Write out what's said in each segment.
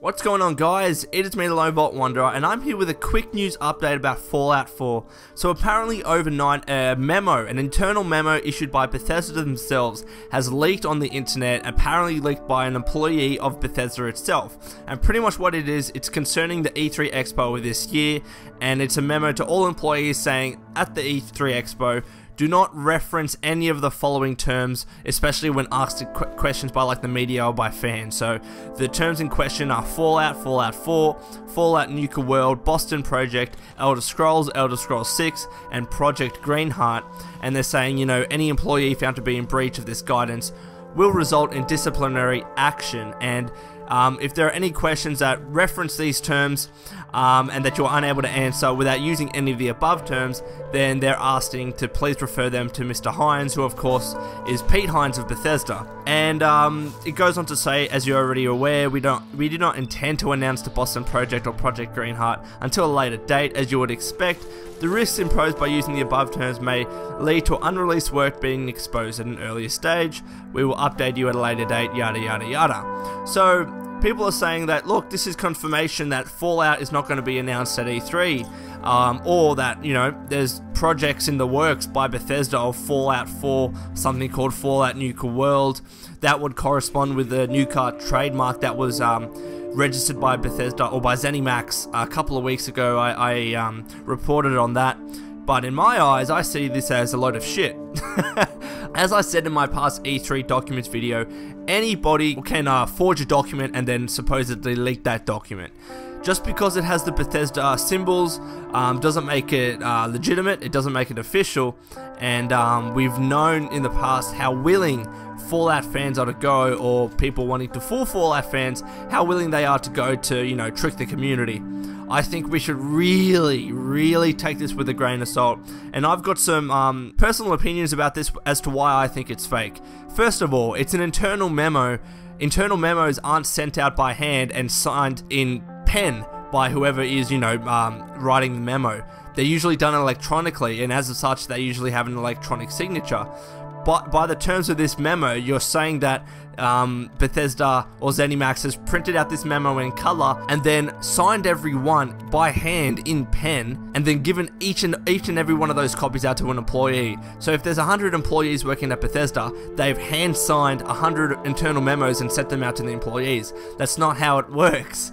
What's going on, guys? It is me, the Lone Vault Wanderer, and I'm here with a quick news update about Fallout 4. So apparently overnight, a memo, an internal memo issued by Bethesda themselves, has leaked on the internet, apparently leaked by an employee of Bethesda itself. And pretty much what it is, it's concerning the E3 Expo of this year, and it's a memo to all employees saying, at the E3 Expo, do not reference any of the following terms, especially when asked questions by like the media or by fans. So the terms in question are Fallout, Fallout 4, Fallout Nuka World, Boston Project, Elder Scrolls 6, and Project Greenheart. And they're saying, you know, any employee found to be in breach of this guidance will result in disciplinary action. And if there are any questions that reference these terms and that you're unable to answer without using any of the above terms, then they're asking to please refer them to Mr. Hines, who of course is Pete Hines of Bethesda. And it goes on to say, as you're already aware, we do not intend to announce the Boston Project or Project Greenheart until a later date, as you would expect. The risks imposed by using the above terms may lead to unreleased work being exposed at an earlier stage. We will update you at a later date, yada yada yada. So people are saying that, look, this is confirmation that Fallout is not going to be announced at E3, or that, you know, there's projects in the works by Bethesda of Fallout 4, something called Fallout Nuka World, that would correspond with the Nuka trademark that was registered by Bethesda, or by ZeniMax a couple of weeks ago. I reported on that, but in my eyes, I see this as a load of shit. As I said in my past E3 documents video, anybody can forge a document and then supposedly leak that document. Just because it has the Bethesda symbols doesn't make it legitimate, it doesn't make it official, and we've known in the past how willing Fallout fans are to go, or people wanting to fool Fallout fans, how willing they are to go to, you know, trick the community. I think we should really take this with a grain of salt, and I've got some personal opinions about this as to why I think it's fake. First of all, it's an internal memo. Internal memos aren't sent out by hand and signed in pen by whoever is, you know, writing the memo. They're usually done electronically, and as such, they usually have an electronic signature. But by the terms of this memo, you're saying that Bethesda or ZeniMax has printed out this memo in color and then signed every one by hand in pen, and then given each and every one of those copies out to an employee. So if there's 100 employees working at Bethesda, they've hand signed 100 internal memos and sent them out to the employees. That's not how it works.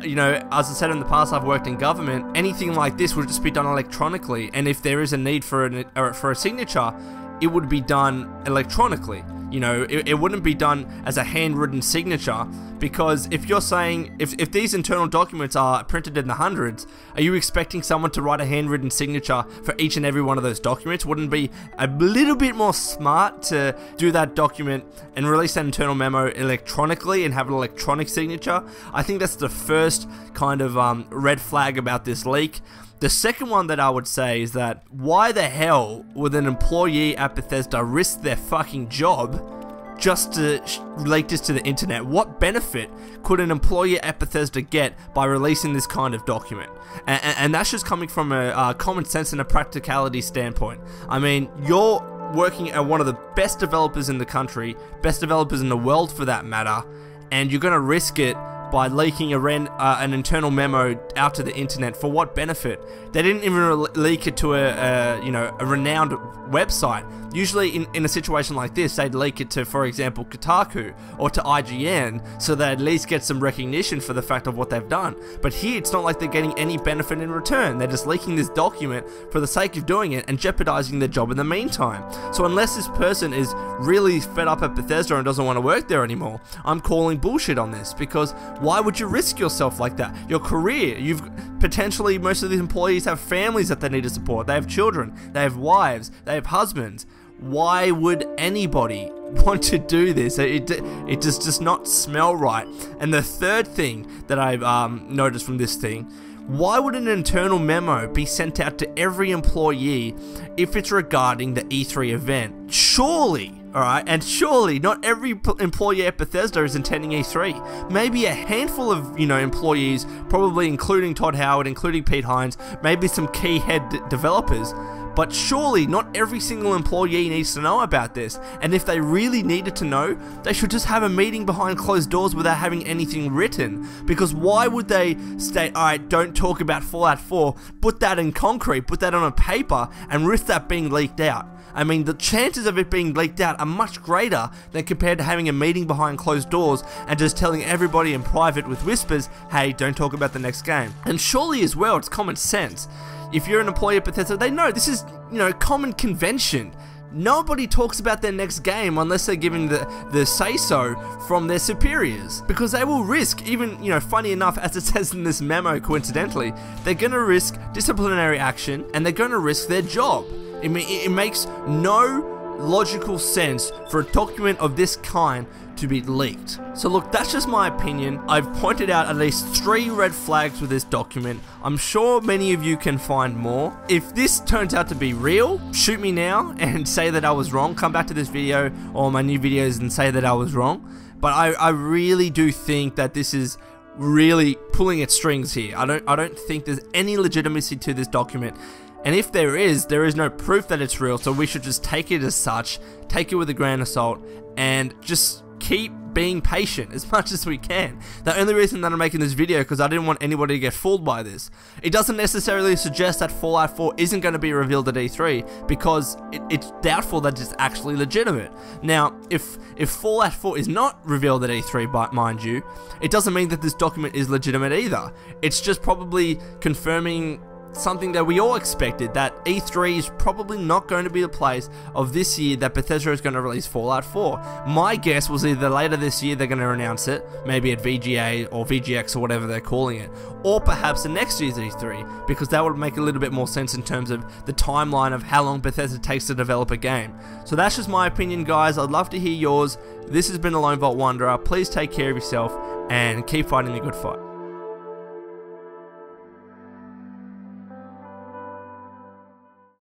You know, as I said in the past, I've worked in government. Anything like this would just be done electronically, and if there is a need for a signature, it would be done electronically. You know, it wouldn't be done as a handwritten signature, because if you're saying, if these internal documents are printed in the hundreds, are you expecting someone to write a handwritten signature for each and every one of those documents? Wouldn't it be a little bit more smart to do that document and release that internal memo electronically and have an electronic signature? I think that's the first kind of red flag about this leak. The second one that I would say is that, why the hell would an employee at Bethesda risk their fucking job just to leak this to the internet? What benefit could an employee at Bethesda get by releasing this kind of document? And that's just coming from a common sense and a practicality standpoint. I mean, you're working at one of the best developers in the country, best developers in the world for that matter, and you're going to risk it by leaking an internal memo out to the internet. For what benefit? They didn't even leak it to a renowned website. Usually in a situation like this, they'd leak it to, for example, Kotaku or to IGN, so they at least get some recognition for the fact of what they've done. But here, it's not like they're getting any benefit in return. They're just leaking this document for the sake of doing it and jeopardizing their job in the meantime. So unless this person is really fed up at Bethesda and doesn't want to work there anymore, I'm calling bullshit on this, because why would you risk yourself like that? Your career, potentially, most of these employees have families that they need to support. They have children, they have wives, they have husbands. Why would anybody want to do this? It just does not smell right. And the third thing that I've noticed from this thing, why would an internal memo be sent out to every employee if it's regarding the E3 event? Surely, alright, and surely not every employee at Bethesda is attending E3. Maybe a handful of, you know, employees, probably including Todd Howard, including Pete Hines, maybe some key head developers. But surely not every single employee needs to know about this, and if they really needed to know, they should just have a meeting behind closed doors without having anything written. Because why would they state, alright, don't talk about Fallout 4, put that in concrete, put that on a paper, and risk that being leaked out? I mean, the chances of it being leaked out are much greater than compared to having a meeting behind closed doors and just telling everybody in private with whispers, hey, don't talk about the next game. And surely as well, it's common sense. If you're an employee at Bethesda, they know this is, common convention. Nobody talks about their next game unless they're given the say-so from their superiors. Because they will risk, even, funny enough, as it says in this memo, coincidentally, they're going to risk disciplinary action and they're going to risk their job. It makes no logical sense for a document of this kind to be leaked. So look, that's just my opinion. I've pointed out at least 3 red flags with this document. I'm sure many of you can find more. If this turns out to be real, shoot me now and say that I was wrong. Come back to this video or my new videos and say that I was wrong. But I really do think that this is really pulling at strings here. I don't think there's any legitimacy to this document. And if there is no proof that it's real, so we should just take it as such, take it with a grain of salt, and just keep being patient as much as we can. The only reason that I'm making this video because I didn't want anybody to get fooled by this. It doesn't necessarily suggest that Fallout 4 isn't going to be revealed at E3 because it's doubtful that it's actually legitimate. Now, if Fallout 4 is not revealed at E3, but mind you, it doesn't mean that this document is legitimate either. It's just probably confirming something that we all expected, that E3 is probably not going to be the place of this year that Bethesda is going to release Fallout 4. My guess was either later this year they're going to announce it, maybe at VGA or VGX or whatever they're calling it, or perhaps the next year's E3, because that would make a little bit more sense in terms of the timeline of how long Bethesda takes to develop a game. So that's just my opinion, guys. I'd love to hear yours. This has been the Lone Vault Wanderer. Please take care of yourself and keep fighting the good fight.